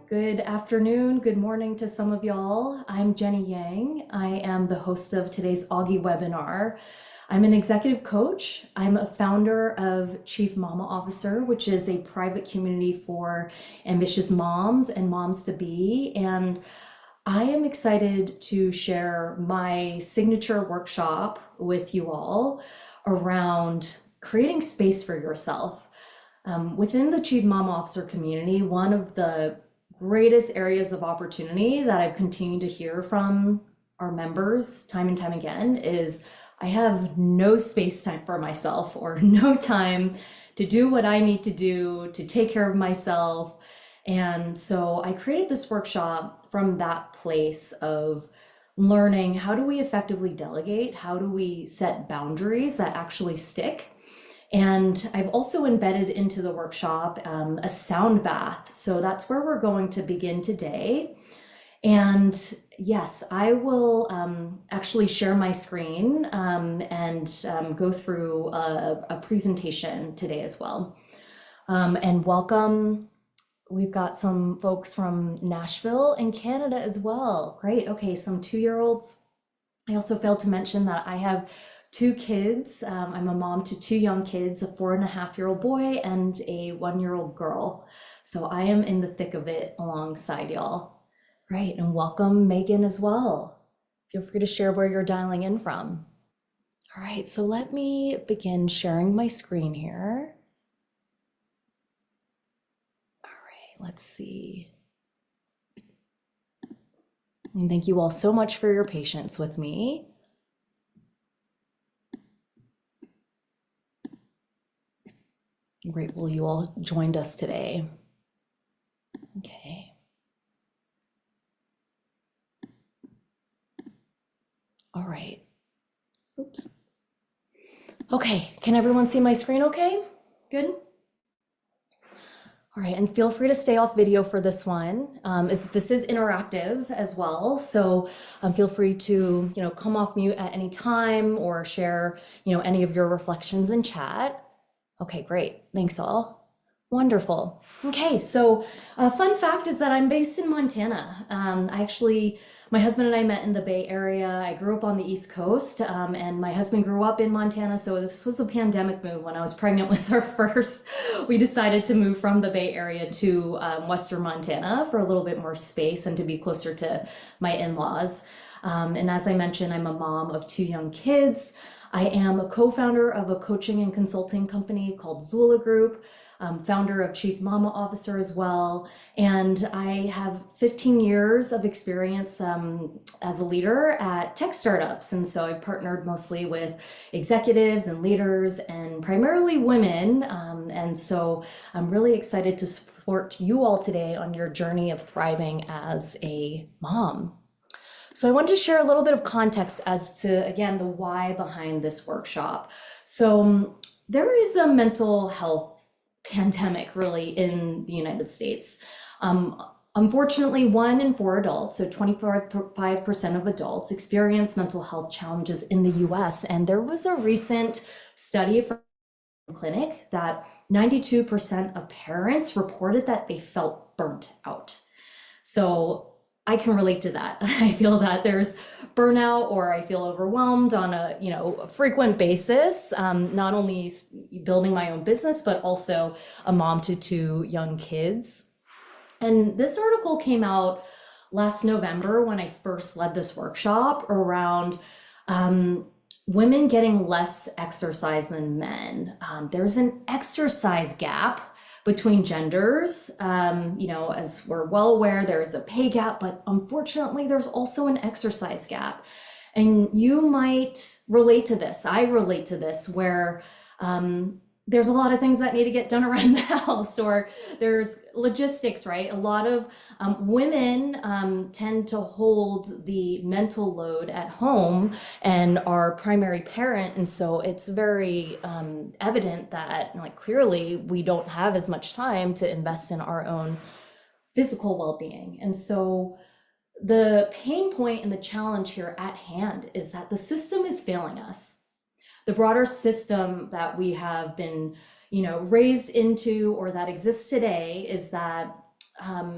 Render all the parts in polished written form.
Good afternoon, good morning to some of y'all. I'm Jennie Yang. I am the host of today's Auggie webinar. I'm an executive coach. I'm a founder of Chief Mama Officer, which is a private community for ambitious moms and moms to be. And I am excited to share my signature workshop with you all around creating space for yourself. Within the Chief Mama Officer community, one of the greatest areas of opportunity that I've continued to hear from our members time and time again is I have no space time for myself or no time to do what I need to do to take care of myself. And so I created this workshop from that place of learning how do we effectively delegate? How do we set boundaries that actually stick? And I've also embedded into the workshop a sound bath. So that's where we're going to begin today. And yes, I will actually share my screen and go through a presentation today as well. And welcome. We've got some folks from Nashville and Canada as well. Great. Okay, some 2-year-olds. I also failed to mention that I have 2 kids. I'm a mom to 2 young kids, a 4.5-year-old boy and a 1-year-old girl. So I am in the thick of it alongside y'all. Great, and welcome Megan as well. Feel free to share where you're dialing in from. All right, so let me begin sharing my screen here. All right, let's see. And thank you all so much for your patience with me. I'm grateful you all joined us today. Okay. All right. Oops. Okay, can everyone see my screen okay? Good? All right, and feel free to stay off video for this one. This is interactive as well, so feel free to come off mute at any time or share any of your reflections in chat. Okay, great. Thanks all. Wonderful. Okay, so a fun fact is that I'm based in Montana. My husband and I met in the Bay Area. I grew up on the East Coast, and my husband grew up in Montana. So this was a pandemic move. When I was pregnant with our first, we decided to move from the Bay Area to Western Montana for a little bit more space and to be closer to my in-laws. And as I mentioned, I'm a mom of 2 young kids. I am a co-founder of a coaching and consulting company called Zula Group, founder of Chief Mama Officer as well. And I have 15 years of experience as a leader at tech startups. And so I've partnered mostly with executives and leaders and primarily women. And so I'm really excited to support you all today on your journey of thriving as a mom. So I wanted to share a little bit of context as to, again, the why behind this workshop. So there is a mental health pandemic really in the United States. Unfortunately, 1 in 4 adults, so 25% of adults experience mental health challenges in the US. And there was a recent study from a clinic that 92% of parents reported that they felt burnt out. So I can relate to that. I feel that there's burnout or I feel overwhelmed on a frequent basis, not only building my own business, but also a mom to 2 young kids. And this article came out last November when I first led this workshop around women getting less exercise than men. There's an exercise gap between genders. As we're well aware, there is a pay gap, but unfortunately, there's also an exercise gap. And you might relate to this. I relate to this where there's a lot of things that need to get done around the house, or there's logistics, right? A lot of women tend to hold the mental load at home and are primary parent. And so it's very evident that clearly we don't have as much time to invest in our own physical well-being. And so the pain point and the challenge here at hand is that the system is failing us. The broader system that we have been, raised into or that exists today is that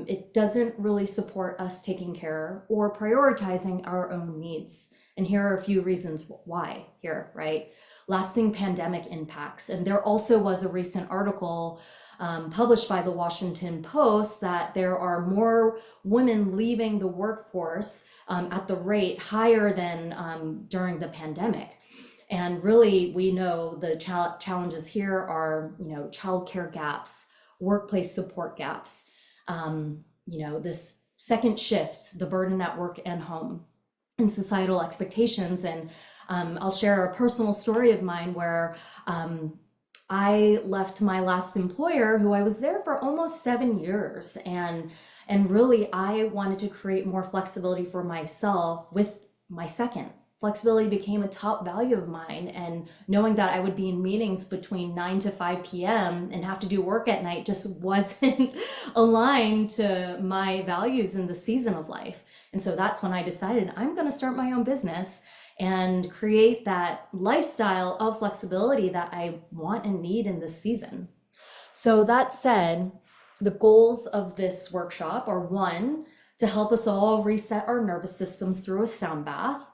it doesn't really support us taking care or prioritizing our own needs. And here are a few reasons why here, right? Lasting pandemic impacts. And there also was a recent article published by the Washington Post that there are more women leaving the workforce at the rate higher than during the pandemic. And really, we know the challenges here are, childcare gaps, workplace support gaps, this second shift, the burden at work and home, and societal expectations. And I'll share a personal story of mine where I left my last employer, who I was there for almost 7 years, and really I wanted to create more flexibility for myself with my second. Flexibility became a top value of mine, and knowing that I would be in meetings between 9 to 5 p.m. and have to do work at night just wasn't aligned to my values in the season of life. And so that's when I decided I'm going to start my own business and create that lifestyle of flexibility that I want and need in this season. So that said, the goals of this workshop are, one, to help us all reset our nervous systems through a sound bath.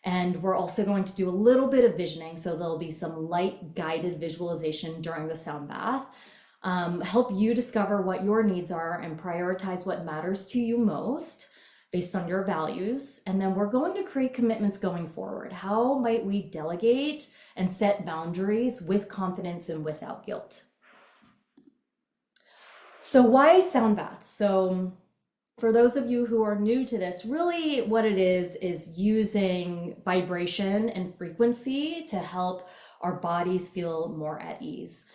And we're also going to do a little bit of visioning, so there'll be some light guided visualization during the sound bath. Help you discover what your needs are and prioritize what matters to you most based on your values. And then we're going to create commitments going forward. How might we delegate and set boundaries with confidence and without guilt? So why sound baths? So for those of you who are new to this, really what it is using vibration and frequency to help our bodies feel more at ease.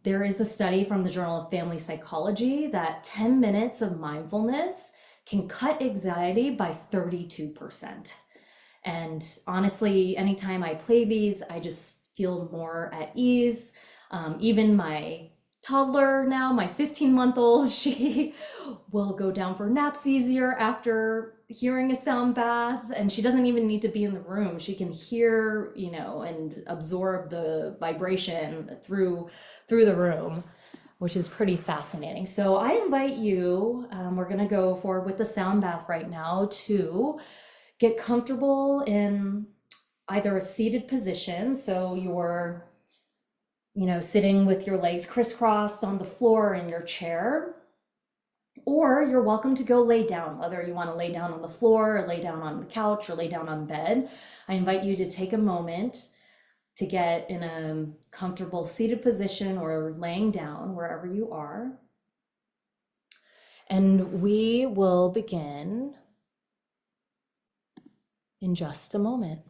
There is a study from the Journal of Family Psychology that 10 minutes of mindfulness can cut anxiety by 32%. And honestly, anytime I play these, I just feel more at ease. Even my toddler now, my 15-month-old, she will go down for naps easier after hearing a sound bath, and she doesn't even need to be in the room. She can hear, and absorb the vibration through the room, which is pretty fascinating. So I invite you, we're gonna go forward with the sound bath right now, to get comfortable in either a seated position, so you're sitting with your legs crisscrossed on the floor in your chair, or you're welcome to go lay down, whether you want to lay down on the floor or lay down on the couch or lay down on bed. I invite you to take a moment to get in a comfortable seated position or laying down wherever you are. And we will begin in just a moment.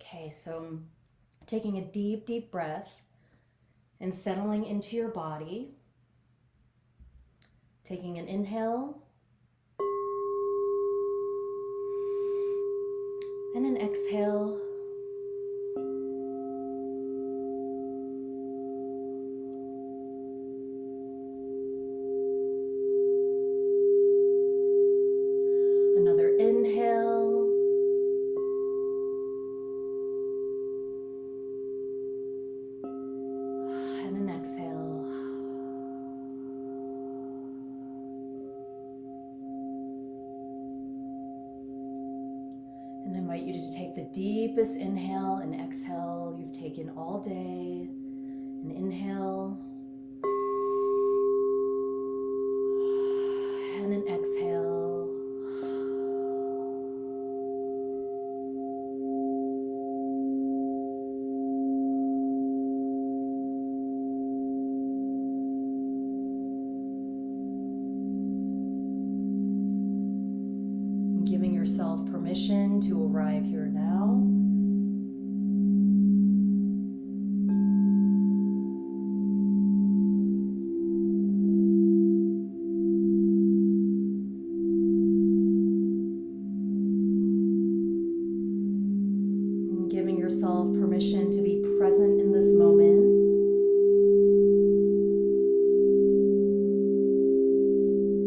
Okay, so taking a deep, deep breath and settling into your body. Taking an inhale and an exhale. Another inhale. And an exhale. And I invite you to take the deepest inhale and exhale you've taken all day. An inhale and an exhale. Giving yourself permission to arrive here now. And giving yourself permission to be present in this moment.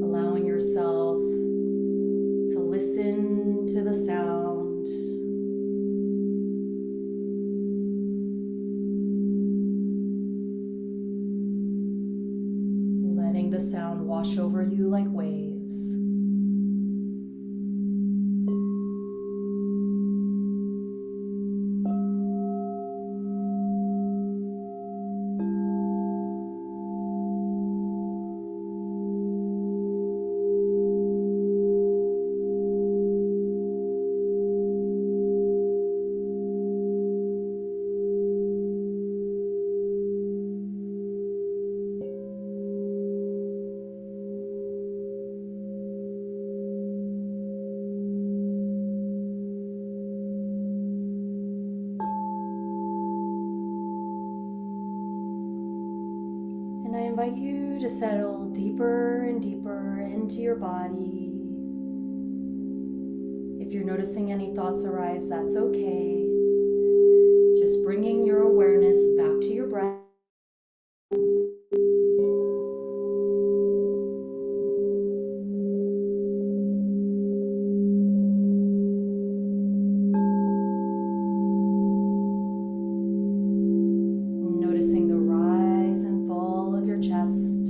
Allowing yourself to listen to the sound. invite you to settle deeper and deeper into your body. If you're noticing any thoughts arise, that's okay. Just bringing your awareness back to your breath. Noticing the rise and fall of your chest.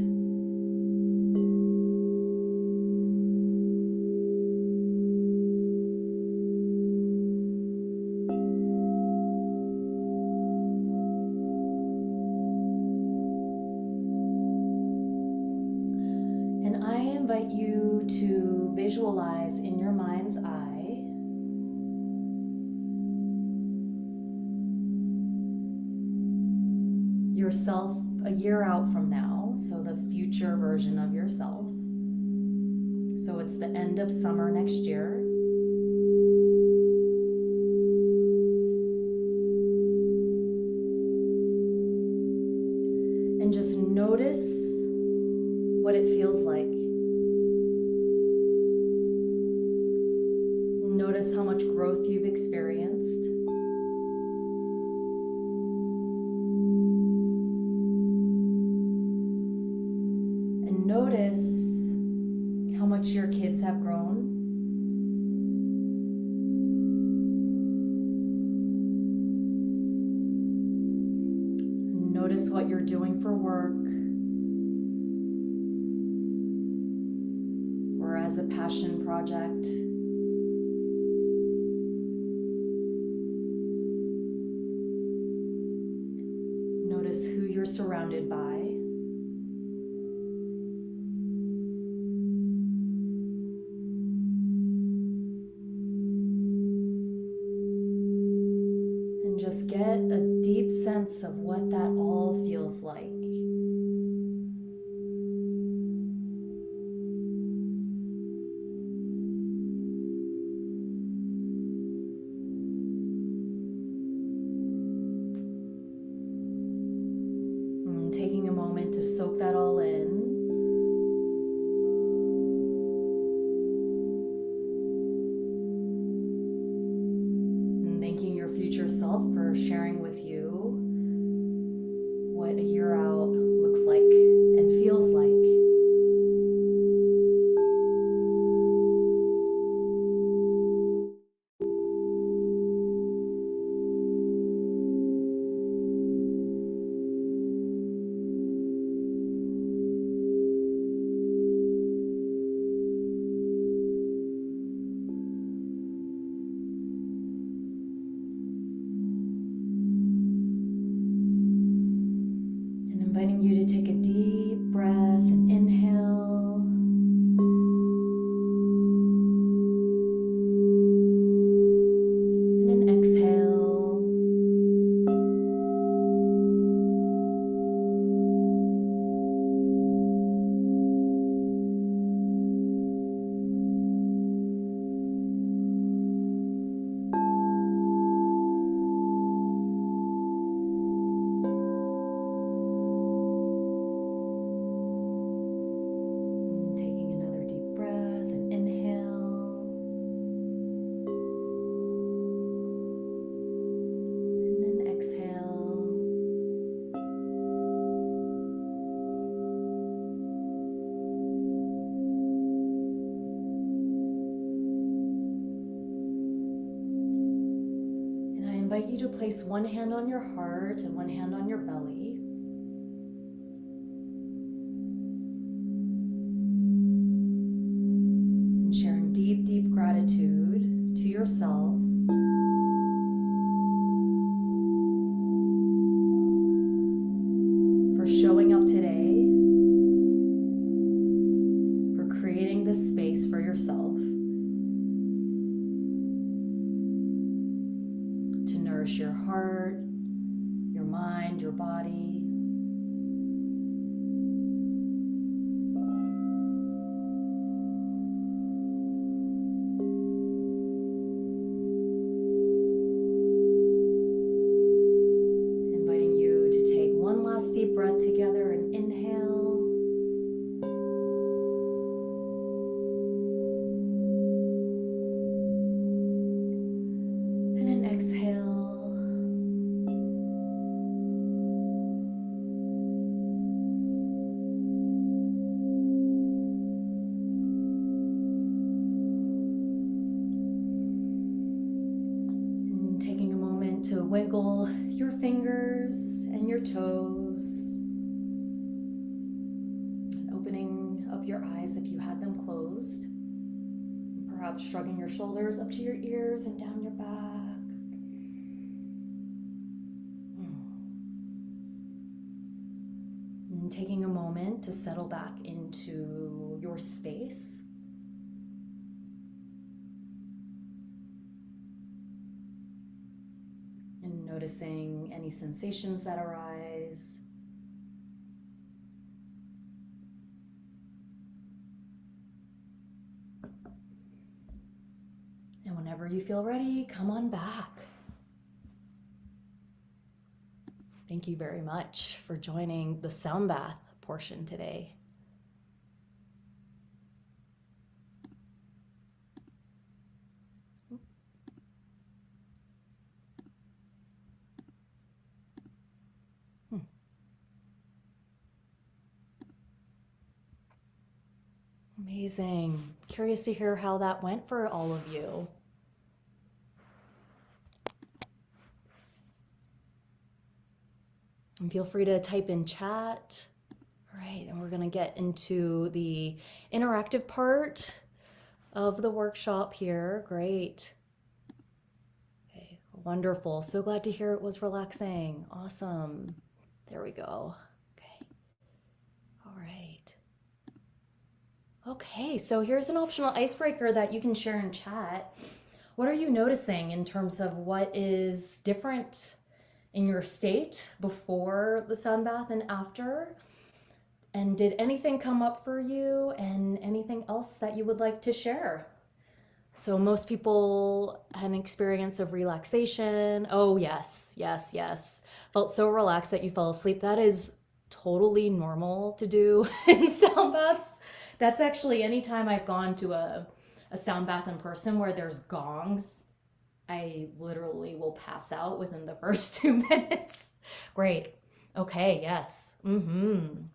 And I invite you to visualize in your mind's eye yourself a year out from now, so the future version of yourself. So it's the end of summer next year. And just notice what it feels like. Notice how much growth you've experienced. And notice how much your kids have grown. Notice what you're doing for work or as a passion project. Notice who you're surrounded by. And just get a deep sense of what that all feels like. Taking a moment to soak that all in. And thanking your future self for sharing with you what a year out looks like and feels like. Inviting you to take a deep breath and inhale. And then exhale. I invite you to place one hand on your heart and one hand on your belly. And sharing deep, deep gratitude to yourself for showing up today, for creating this space for yourself. Nourish your heart, your mind, your body. Inviting you to take one last deep breath together and inhale. exhale. And taking a moment to wiggle your fingers and your toes. And opening up your eyes if you had them closed. Perhaps shrugging your shoulders up to your ears and down your back. And taking a moment to settle back into your space. And noticing any sensations that arise. And whenever you feel ready, come on back. Thank you very much for joining the sound bath portion today. Amazing. Curious to hear how that went for all of you. And feel free to type in chat. All right, and we're going to get into the interactive part of the workshop here. Great. Okay, wonderful. So glad to hear it was relaxing. Awesome. There we go. Okay. All right. Okay, so here's an optional icebreaker that you can share in chat. What are you noticing in terms of what is different in your state before the sun bath and after? And did anything come up for you and anything else that you would like to share? So most people had an experience of relaxation. Oh, yes, yes, yes. Felt so relaxed that you fell asleep. That is totally normal to do in sound baths. That's actually anytime I've gone to a sound bath in person where there's gongs, I literally will pass out within the first 2 minutes. Great. Okay, yes.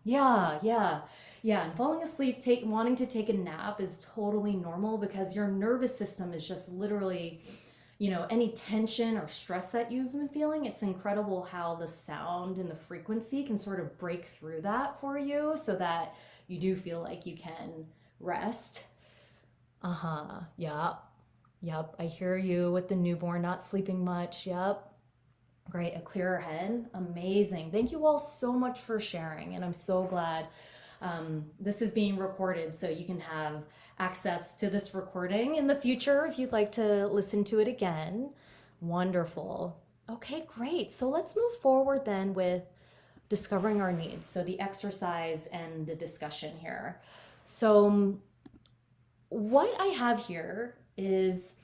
Yeah, yeah. Yeah, and falling asleep, wanting to take a nap is totally normal because your nervous system is just literally, any tension or stress that you've been feeling. It's incredible how the sound and the frequency can sort of break through that for you so that you do feel like you can rest. Yep. Yep, I hear you with the newborn not sleeping much. Yep. Great, a clearer head. Amazing. Thank you all so much for sharing. And I'm so glad this is being recorded so you can have access to this recording in the future if you'd like to listen to it again. Wonderful. Okay, great. So let's move forward then with discovering our needs. So the exercise and the discussion here. So what I have here is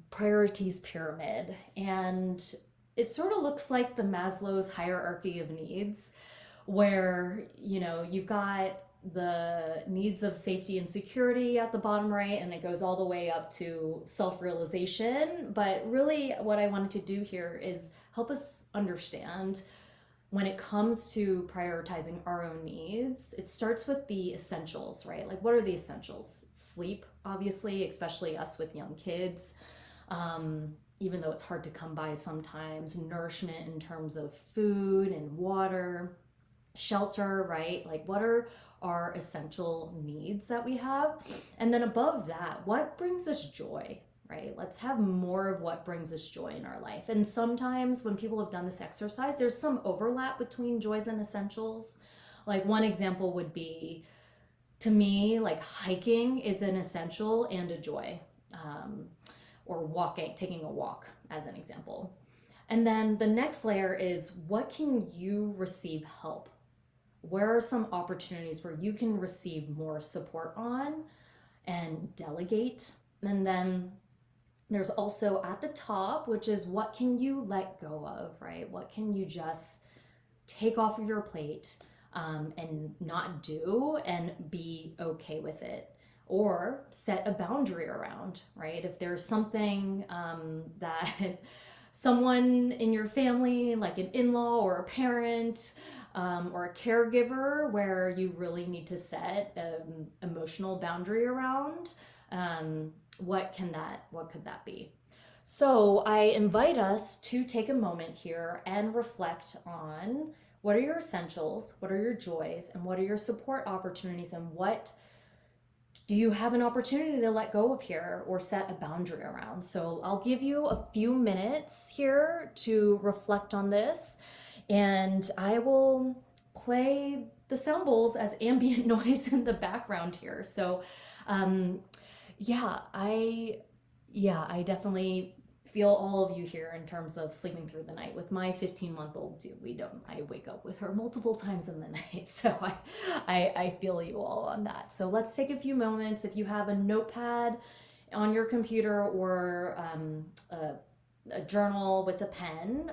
priorities pyramid, and it sort of looks like the Maslow's hierarchy of needs, where you've got the needs of safety and security at the bottom right, and it goes all the way up to self-realization. But really what I wanted to do here is help us understand when it comes to prioritizing our own needs, it starts with the essentials, right? Like, what are the essentials? Sleep, obviously, especially us with young kids. Even though it's hard to come by sometimes, nourishment in terms of food and water, shelter, right? Like, what are our essential needs that we have? And then above that, what brings us joy, right? Let's have more of what brings us joy in our life. And sometimes when people have done this exercise, there's some overlap between joys and essentials. Like, one example would be, to me, like, hiking is an essential and a joy. Or walking, taking a walk as an example. And then the next layer is, what can you receive help? Where are some opportunities where you can receive more support on and delegate? And then there's also at the top, which is, what can you let go of, right? What can you just take off of your plate and not do and be okay with it? or set a boundary around, right? If there's something that someone in your family, like an in-law or a parent or a caregiver, where you really need to set an emotional boundary around, what could that be? So I invite us to take a moment here and reflect on what are your essentials, what are your joys, and what are your support opportunities, and what do you have an opportunity to let go of here or set a boundary around? So I'll give you a few minutes here to reflect on this, and I will play the sound bowls as ambient noise in the background here. So um, yeah, I definitely feel all of you here in terms of sleeping through the night. With my 15-month-old too, I wake up with her multiple times in the night. So I feel you all on that. So let's take a few moments. If you have a notepad on your computer or a journal with a pen,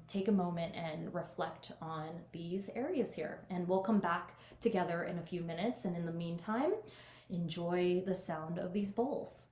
take a moment and reflect on these areas here. And we'll come back together in a few minutes. And in the meantime, enjoy the sound of these bowls.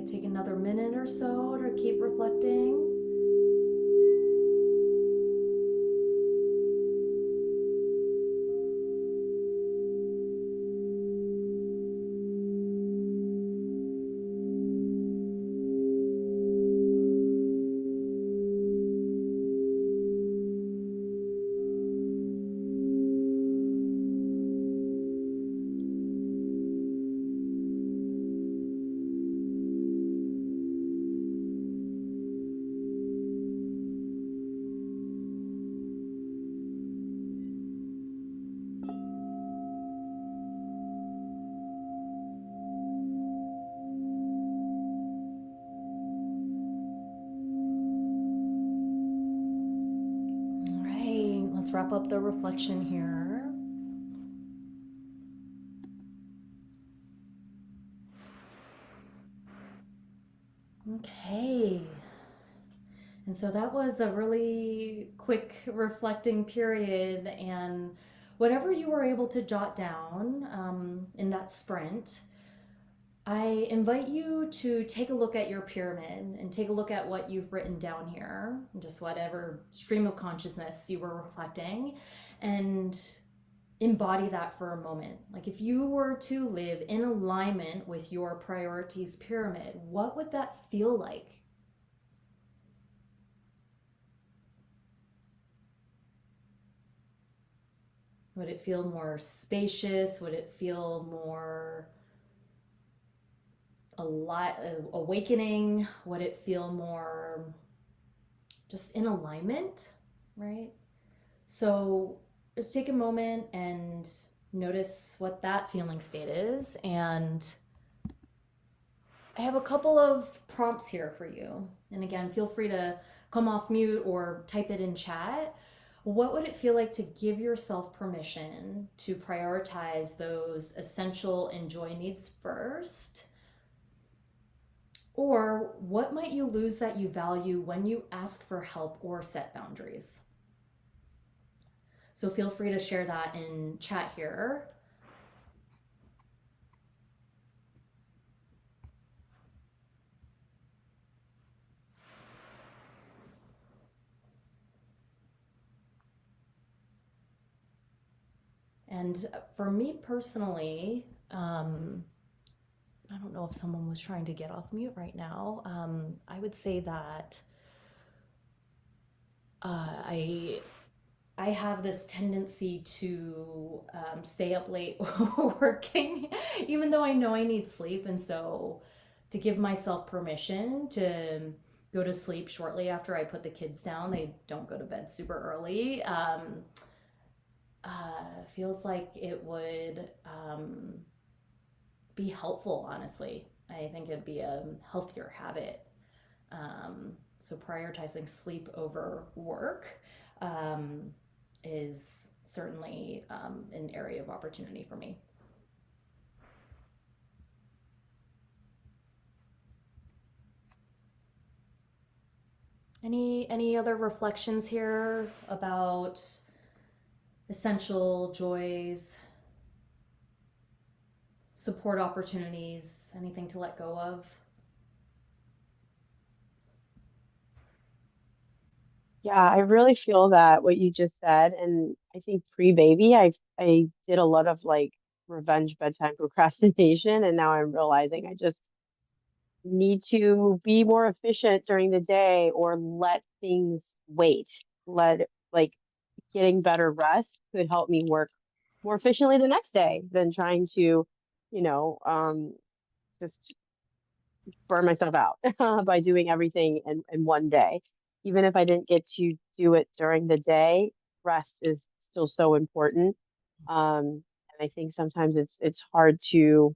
Take another minute or so to keep reflecting. Let's wrap up the reflection here. Okay. And so that was a really quick reflecting period. And whatever you were able to jot down in that sprint, I invite you to take a look at your pyramid and take a look at what you've written down here, just whatever stream of consciousness you were reflecting, and embody that for a moment. Like if you were to live in alignment with your priorities pyramid, what would that feel like? Would it feel more spacious? Would it feel more awakening? Would it feel more just in alignment, right? So just take a moment and notice what that feeling state is. And I have a couple of prompts here for you. And again, feel free to come off mute or type it in chat. What would it feel like to give yourself permission to prioritize those essential and joy needs first? Or what might you lose that you value when you ask for help or set boundaries? So feel free to share that in chat here. And for me personally, I don't know if someone was trying to get off mute right now. I would say that I have this tendency to stay up late working, even though I know I need sleep. And so to give myself permission to go to sleep shortly after I put the kids down, they don't go to bed super early, feels like it would be helpful, honestly. I think it'd be a healthier habit. So prioritizing sleep over work um, is certainly an area of opportunity for me. Any other reflections here about essential joys, support opportunities, anything to let go of? Yeah, I really feel that what you just said, and I think pre-baby, I did a lot of like revenge bedtime procrastination, and now I'm realizing I just need to be more efficient during the day or let things wait. Let like getting better rest could help me work more efficiently the next day than trying to, you know, just burn myself out by doing everything in one day. Even if I didn't get to do it during the day, rest is still so important. And I think sometimes it's hard to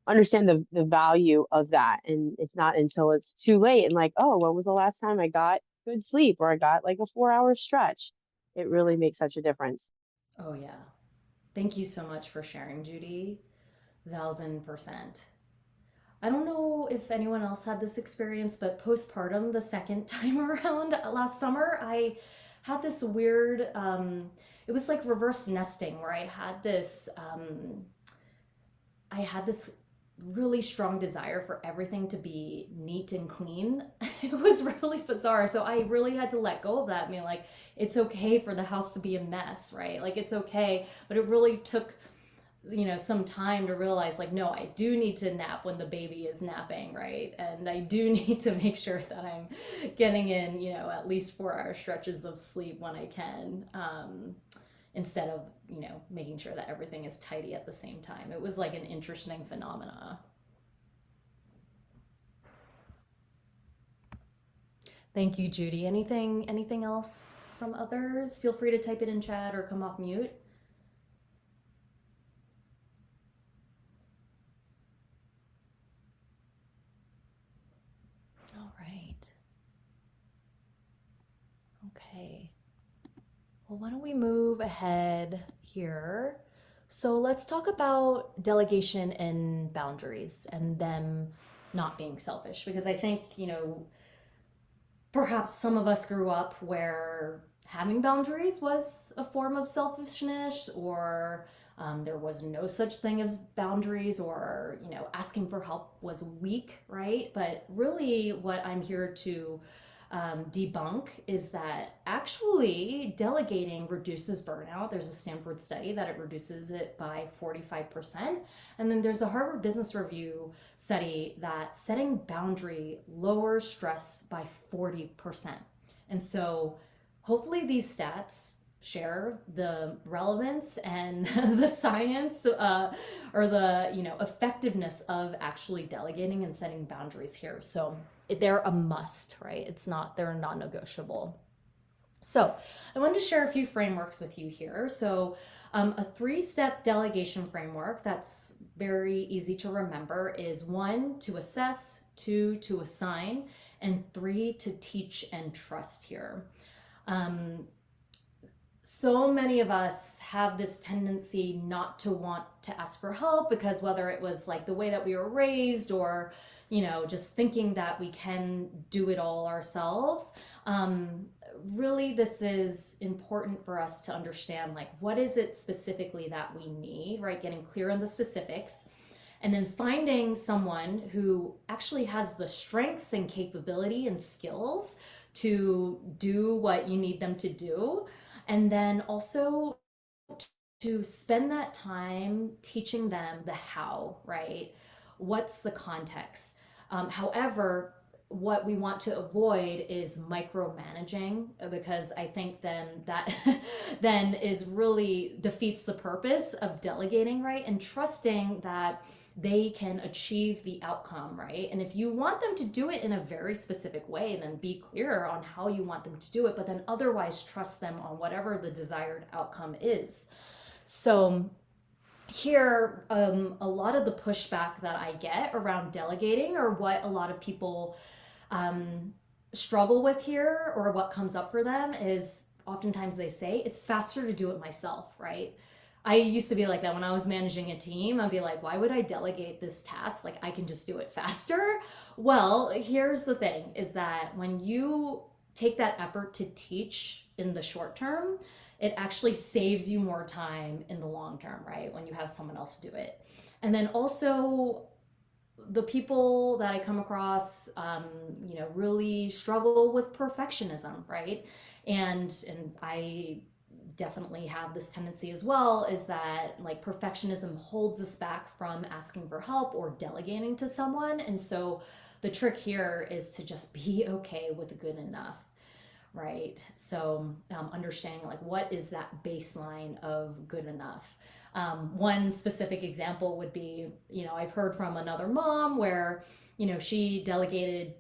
understand the value of that. And it's not until it's too late and like, oh, when was the last time I got good sleep or I got like a 4 hour stretch? It really makes such a difference. Oh, yeah. Thank you so much for sharing, Judy. 1000%. I don't know if anyone else had this experience, but postpartum, the second time around last summer, I had this weird, it was like reverse nesting where I had this really strong desire for everything to be neat and clean. It was really bizarre. So I really had to let go of that. I mean, like, it's okay for the house to be a mess, right? Like, it's okay. But it really took some time to realize, like, no, I do need to nap when the baby is napping, right? And I do need to make sure that I'm getting in at least 4 hour stretches of sleep when I can, instead of making sure that everything is tidy at the same time. It was like an interesting phenomena. Thank you, Judy. Anything else from others? Feel free to type it in chat or come off mute. All right. Okay. Well, why don't we move ahead here? So let's talk about delegation and boundaries and them not being selfish, because I think, perhaps some of us grew up where having boundaries was a form of selfishness, or there was no such thing as boundaries, or asking for help was weak, right? But really what I'm here to debunk is that actually delegating reduces burnout. There's a Stanford study that it reduces it by 45%. And then there's a Harvard Business Review study that setting boundary lowers stress by 40%. And so hopefully these stats share the relevance and the science, or the effectiveness of actually delegating and setting boundaries here. So they're a must, right? They're non-negotiable. So I wanted to share a few frameworks with you here. So a three-step delegation framework that's very easy to remember is: one, to assess; two, to assign; and three, to teach and trust here. Um, so many of us have this tendency not to want to ask for help, because whether it was like the way that we were raised, or just thinking that we can do it all ourselves. Really, this is important for us to understand, like, what is it specifically that we need, right? Getting clear on the specifics, and then finding someone who actually has the strengths and capability and skills to do what you need them to do. And then also to spend that time teaching them the how, right? What's the context? However, what we want to avoid is micromanaging, because I think then that then is really defeats the purpose of delegating, right? And trusting that they can achieve the outcome, right? And if you want them to do it in a very specific way, then be clear on how you want them to do it, but then otherwise trust them on whatever the desired outcome is. So here, a lot of the pushback that I get around delegating, or what a lot of people um, struggle with here, or what comes up for them, is oftentimes they say it's faster to do it myself, right? I used to be like that when I was managing a team. I'd be like, why would I delegate this task? Like, I can just do it faster. Well, here's the thing, is that when you take that effort to teach in the short term, it actually saves you more time in the long term, right? When you have someone else do it. And then also, the people that I come across, really struggle with perfectionism, right? And I definitely have this tendency as well, is that like perfectionism holds us back from asking for help or delegating to someone. And so the trick here is to just be okay with good enough, right? So understanding like what is that baseline of good enough. One specific example would be, I've heard from another mom where, she delegated,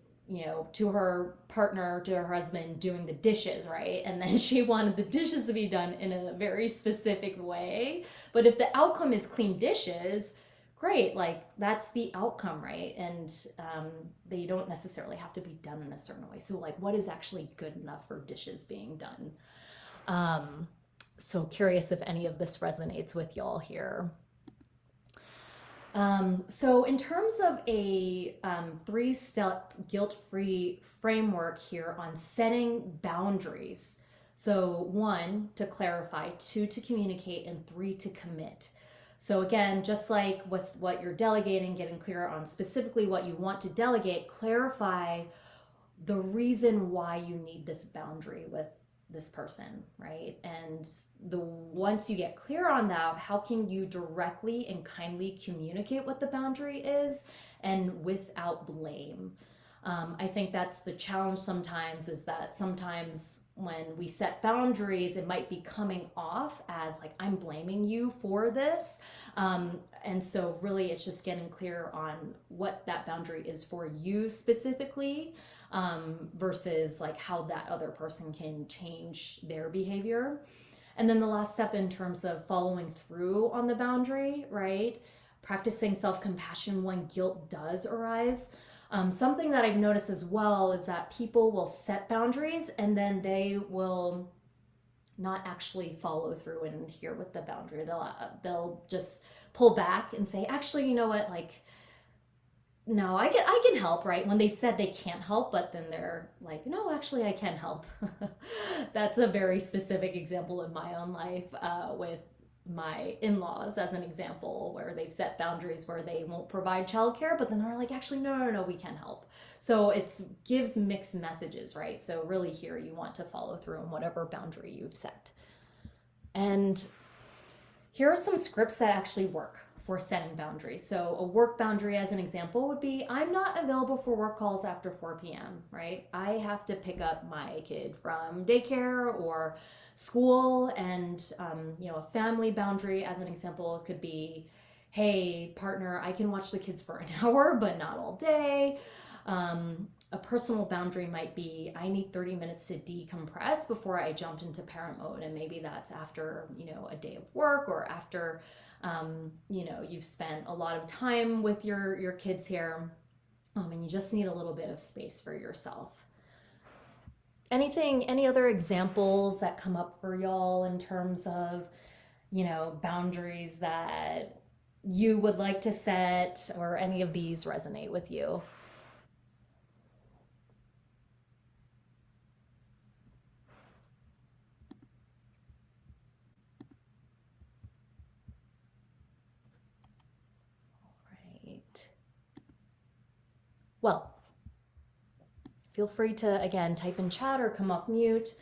to her partner, to her husband, doing the dishes, right? And then she wanted the dishes to be done in a very specific way. But if the outcome is clean dishes, great, like that's the outcome, right? And they don't necessarily have to be done in a certain way. So like, what is actually good enough for dishes being done? So curious if any of this resonates with y'all here. So in terms of a three-step guilt-free framework here on setting boundaries. So one, to clarify, two, to communicate, and three, to commit. So again, just like with what you're delegating, getting clear on specifically what you want to delegate, clarify the reason why you need this boundary with this person, right? And the once you get clear on that, how can you directly and kindly communicate what the boundary is, and without blame? I think that's the challenge sometimes, is that sometimes when we set boundaries, it might be coming off as like, I'm blaming you for this. And so really it's just getting clear on what that boundary is for you specifically, versus like how that other person can change their behavior. And then the last step in terms of following through on the boundary, right? Practicing self compassion when guilt does arise. Something that I've noticed as well is that people will set boundaries and then they will not actually follow through and adhere with the boundary. They'll just pull back and say, actually, you know what, like, no, I can help, right? When they've said they can't help, but then they're like, no, actually, I can help. That's a very specific example in my own life, with my in-laws, as an example, where they've set boundaries where they won't provide childcare, but then they're like, actually, no, no, no, we can help. So it gives mixed messages, right? So really here you want to follow through on whatever boundary you've set. And here are some scripts that actually work for setting boundaries. So a work boundary, as an example, would be, I'm not available for work calls after 4 p.m., right? I have to pick up my kid from daycare or school. And, a family boundary, as an example, could be, hey, partner, I can watch the kids for an hour, but not all day. A personal boundary might be, I need 30 minutes to decompress before I jump into parent mode. And maybe that's after, a day of work, or after, you've spent a lot of time with your kids here, and you just need a little bit of space for yourself. Any other examples that come up for y'all in terms of, boundaries that you would like to set, or any of these resonate with you? Right. Well, feel free to, again, type in chat or come off mute.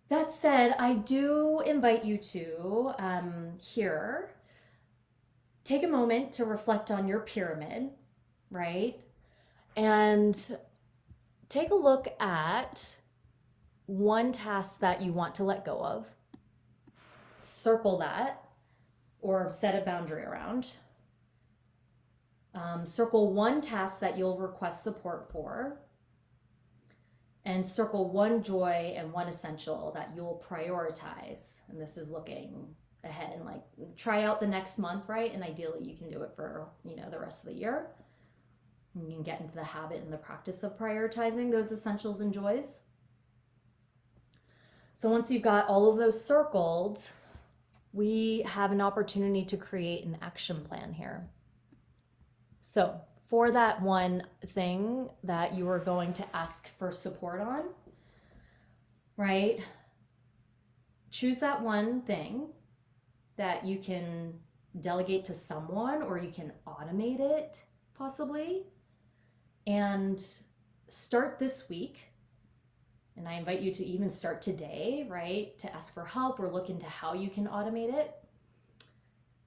That said, I do invite you to here take a moment to reflect on your pyramid, right? And take a look at one task that you want to let go of, circle that, or set a boundary around. Circle one task that you'll request support for, and circle one joy and one essential that you'll prioritize. And this is looking ahead and like try out the next month, right? And ideally you can do it for, the rest of the year. You can get into the habit and the practice of prioritizing those essentials and joys. So once you've got all of those circled, we have an opportunity to create an action plan here. So for that one thing that you are going to ask for support on, right? Choose that one thing that you can delegate to someone, or you can automate it possibly, and start this week. And I invite you to even start today, right? To ask for help or look into how you can automate it.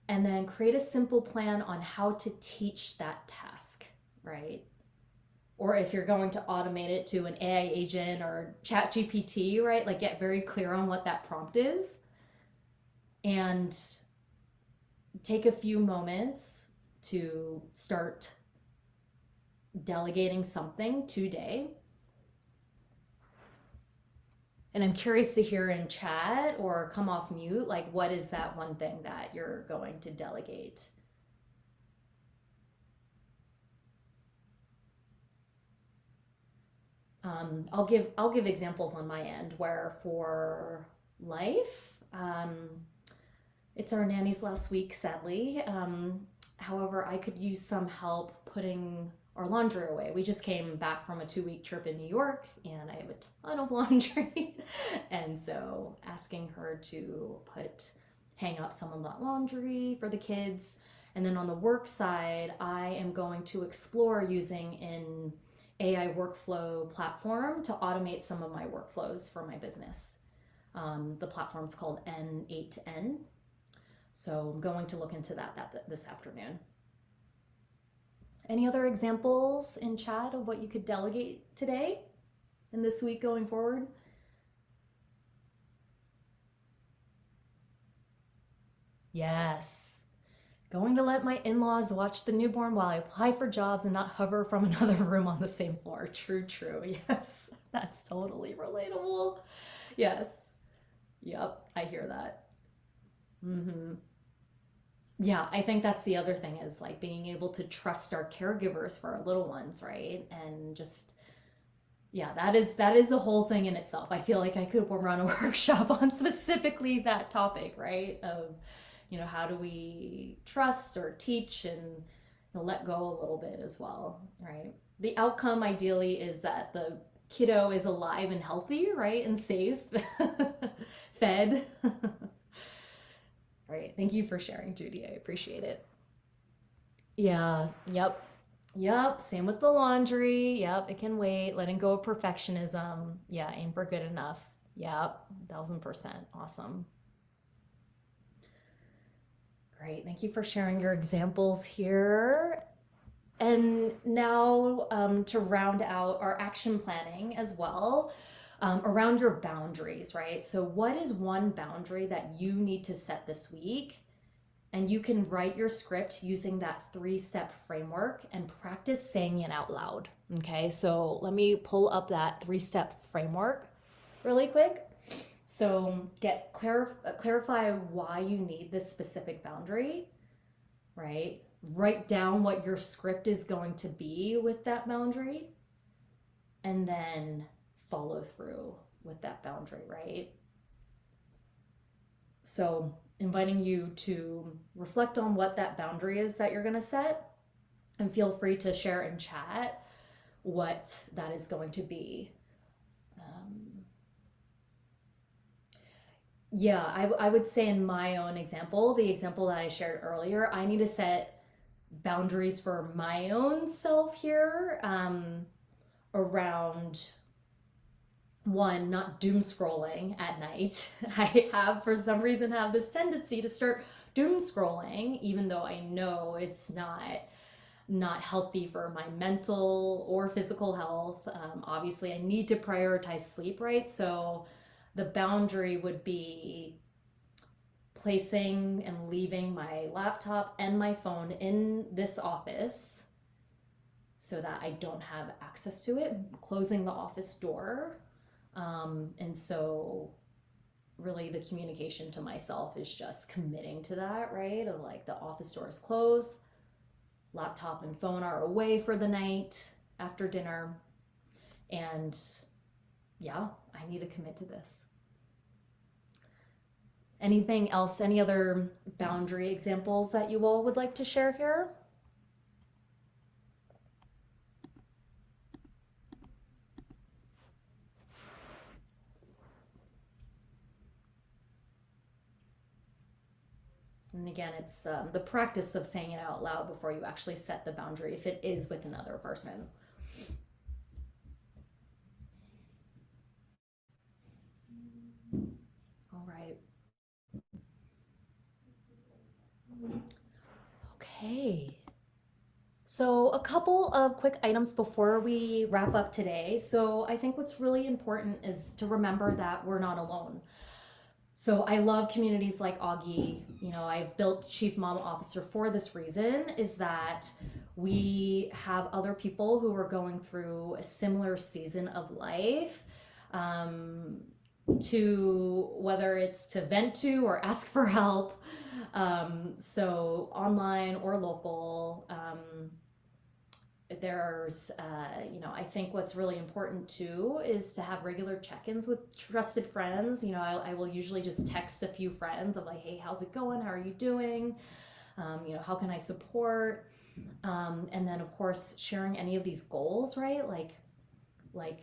And then create a simple plan on how to teach that task, right? Or if you're going to automate it to an AI agent or chat GPT, right? Like get very clear on what that prompt is and take a few moments to start delegating something today. And I'm curious to hear in chat or come off mute, like what is that one thing that you're going to delegate? I'll give examples on my end where for life, it's our nanny's last week, sadly. However, I could use some help putting our laundry away. We just came back from a 2-week trip in New York and I have a ton of laundry. And so asking her to hang up some of that laundry for the kids. And then on the work side, I am going to explore using an AI workflow platform to automate some of my workflows for my business. The platform's called N8N. So I'm going to look into that this afternoon. Any other examples in chat of what you could delegate today and this week going forward? Yes. Going to let my in-laws watch the newborn while I apply for jobs and not hover from another room on the same floor. True, true. Yes, that's totally relatable. Yes. Yep, I hear that. Mm-hmm. Yeah, I think that's the other thing is like being able to trust our caregivers for our little ones, right? And just yeah, that is a whole thing in itself. I feel like I could run a workshop on specifically that topic, right? Of how do we trust or teach and let go a little bit as well, right? The outcome ideally is that the kiddo is alive and healthy, right? And safe, fed. Right. Thank you for sharing, Judy. I appreciate it. Yeah. Yep. Yep. Same with the laundry. Yep. It can wait. Letting go of perfectionism. Yeah. Aim for good enough. Yep. 1000%. Awesome. Great. Thank you for sharing your examples here. And now to round out our action planning as well, around your boundaries, right? So, what is one boundary that you need to set this week? And you can write your script using that 3-step framework and practice saying it out loud. Okay, so let me pull up that 3-step framework really quick. So clarify why you need this specific boundary, right? Write down what your script is going to be with that boundary, and then follow through with that boundary, right? So inviting you to reflect on what that boundary is that you're going to set, and feel free to share in chat what that is going to be. Yeah, I would say in my own example, the example that I shared earlier, I need to set boundaries for my own self here, around one, not doom scrolling at night. I have, for some reason, have this tendency to start doom scrolling, even though I know it's not healthy for my mental or physical health. Obviously, I need to prioritize sleep, right? So the boundary would be placing and leaving my laptop and my phone in this office so that I don't have access to it, closing the office door. And so really the communication to myself is just committing to that, right? Of like the office door is closed, laptop and phone are away for the night after dinner. And yeah, I need to commit to this. Anything else, any other boundary examples that you all would like to share here? And again, it's the practice of saying it out loud before you actually set the boundary if it is with another person. All right. Okay. So, a couple of quick items before we wrap up today. So, I think what's really important is to remember that we're not alone. So, I love communities like Auggie. You know, I've built Chief Mama Officer for this reason, is that we have other people who are going through a similar season of life. Um, to whether it's to vent to or ask for help. So online or local. There's, I think what's really important too is to have regular check-ins with trusted friends. You know, I will usually just text a few friends of like, hey, how's it going? How are you doing? How can I support? And then of course, sharing any of these goals, right? Like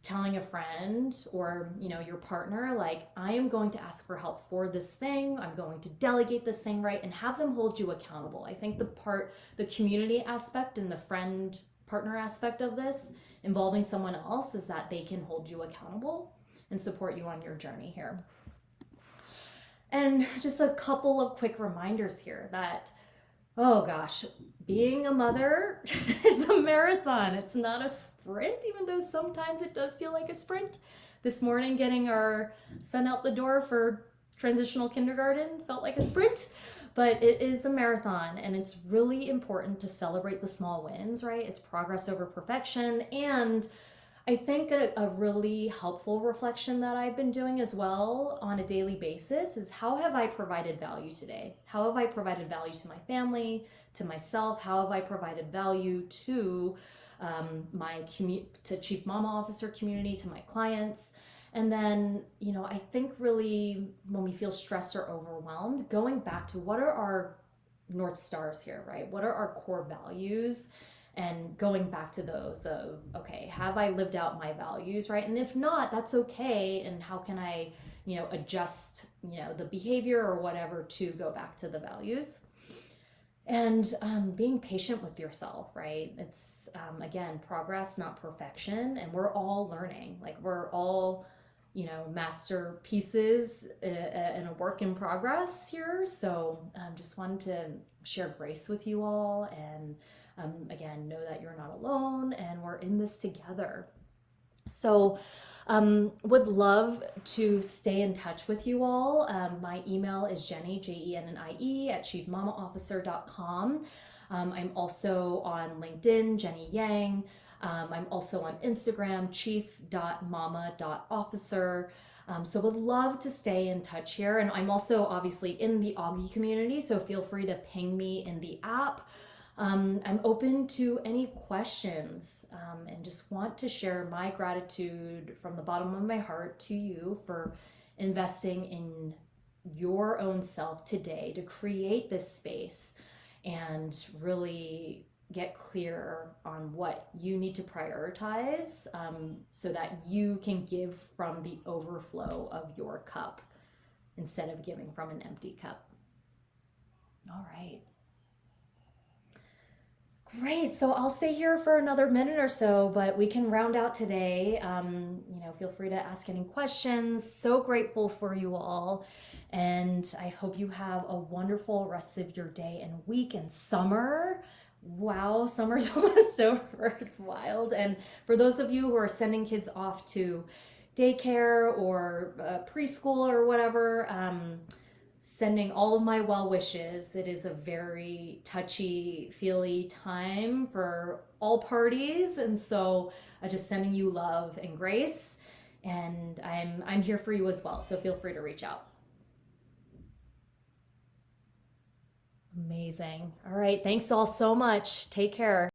telling a friend or your partner, like, I am going to ask for help for this thing, I'm going to delegate this thing, right? And have them hold you accountable. I think the community aspect and the friend partner aspect of this, involving someone else, is that they can hold you accountable and support you on your journey here. And just a couple of quick reminders here that, oh gosh, being a mother is a marathon. It's not a sprint, even though sometimes it does feel like a sprint. This morning, getting our son out the door for transitional kindergarten felt like a sprint, but it is a marathon, and it's really important to celebrate the small wins, right? It's progress over perfection. And I think a really helpful reflection that I've been doing as well on a daily basis is, how have I provided value today? How have I provided value to my family, to myself? How have I provided value to to Chief Mama Officer community, to my clients? And then, I think really when we feel stressed or overwhelmed, going back to what are our North Stars here, right? What are our core values? And going back to those of, okay, have I lived out my values, right? And if not, that's okay. And how can I, adjust, the behavior or whatever to go back to the values? And being patient with yourself, right? It's, again, progress, not perfection. And we're all learning. Like, we're all, masterpieces in a work in progress here. So just wanted to share grace with you all. And again, know that you're not alone and we're in this together. So would love to stay in touch with you all. My email is Jennie, Jennie, at chiefmamaofficer.com. I'm also on LinkedIn, Jennie Yang. I'm also on Instagram, chief.mama.officer. So would love to stay in touch here. And I'm also obviously in the Auggie community, so feel free to ping me in the app. I'm open to any questions, and just want to share my gratitude from the bottom of my heart to you for investing in your own self today to create this space and really get clear on what you need to prioritize, so that you can give from the overflow of your cup instead of giving from an empty cup. All right. Great. So I'll stay here for another minute or so, but we can round out today. Feel free to ask any questions. So grateful for you all. And I hope you have a wonderful rest of your day and week and summer. Wow, summer's almost over. It's wild. And for those of you who are sending kids off to daycare or preschool or whatever, sending all of my well wishes. It is a very touchy feely time for all parties, and so just sending you love and grace. And I'm here for you as well. So feel free to reach out. Amazing. All right. Thanks all so much. Take care.